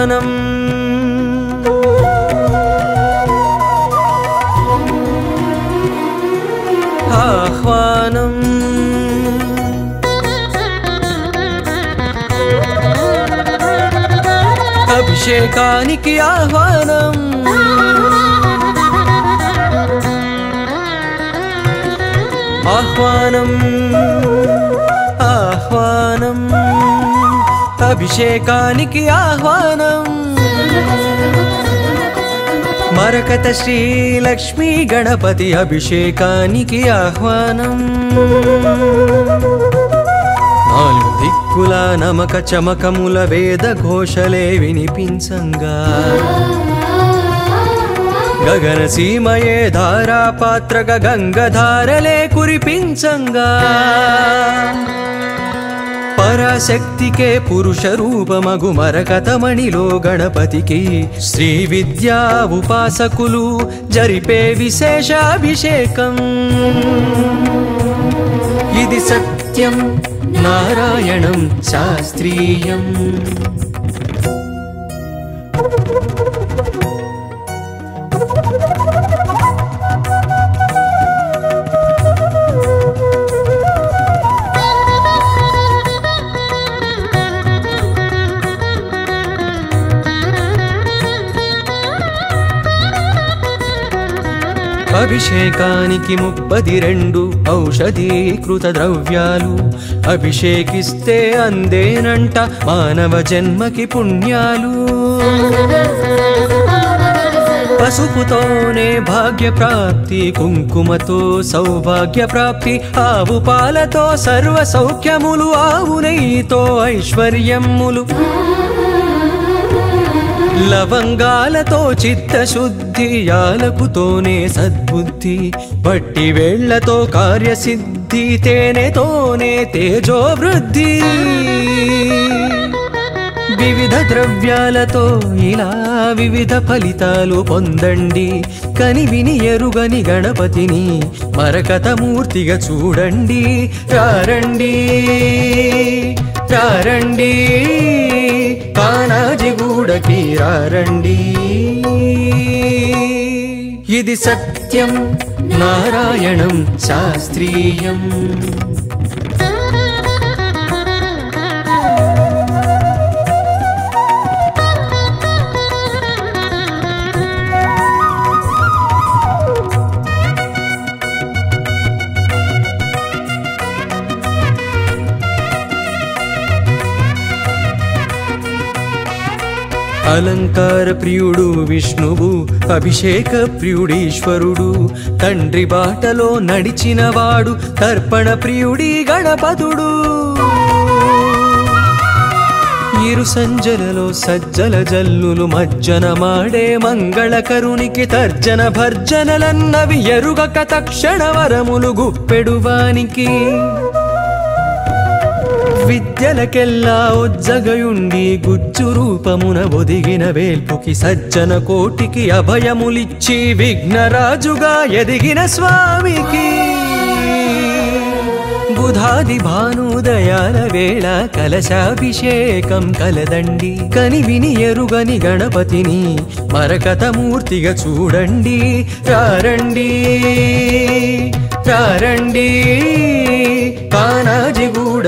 ఆహ్వానం ఆహ్వానం అభిషేకానికి ఆహ్వానం ఆహ్వానం ఆహ్వానం అభిషేకానికి ఆహ్వానం మరకత శ్రీ లక్ష్మీ గణపతి అభిషేకానికి ఆహ్వానం నాలుగు దిక్కుల నమక చమకముల వేద ఘోషలే వినిపించంగా గగన సీమయే ధారాపాత్రక గంగధారలే కురిపించంగా పరాశక్తికే పురుష రూపమగు మరకతమణిలో గణపతికి శ్రీ విద్యా ఉపాసకులు జరిపే విశేష అభిషేకం ఇది సత్యం నారాయణం శాస్త్రీయం అభిషేకానికి 32 ఔషధీకృత ద్రవ్యాలు అభిషేకిస్తే అందేనంట మానవ జన్మకి పుణ్యాలు పసుపుతోనే భాగ్య ప్రాప్తి కుంకుమతో సౌభాగ్య ప్రాప్తి ఆవు పాలతో సర్వ సౌఖ్యములు ఆవు నెయ్యితో ఐశ్వర్యములు లవంగాలతో చిత్తశుద్ధి యాలకుతోనే సద్బుద్ధి పట్టి వేళ్లతో కార్యసిద్ధి తేనెతోనే తేజోవృద్ధి వివిధ ద్రవ్యాలతో ఇలా వివిధ ఫలితాలు పొందండి కని విని ఎరుగని గణపతిని మరకతమూర్తిగా చూడండి రారండి రారండి కానాజిగూడకి రారండి ఇది సత్యం నారాయణం శాస్త్రీయం అలంకార ప్రియుడు విష్ణువు అభిషేక ప్రియుడీశ్వరుడు తండ్రి బాటలో నడిచినవాడు తర్పణ ప్రియుడి గణపతుడు ఇరు సంజలలో సజ్జల జల్లులు మజ్జనమాడే మంగళకరునికి తర్జన భర్జనలన్నవి ఎరుగక తక్షణ వరములు గుప్పెడువానికి విద్యలకెల్లా ఉజ్జగయుండి గుజ్జు రూపమున ఒదిగిన వేల్పుకి సజ్జన కోటికి అభయములిచ్చి విఘ్నరాజుగా ఎదిగిన స్వామికి బుధాది భానుదయాల వేళ కలశాభిషేకం కలదండి కని విని ఎరుగని గణపతిని మరకతమూర్తిగా చూడండి రారండి రారండి కానాజిగూడ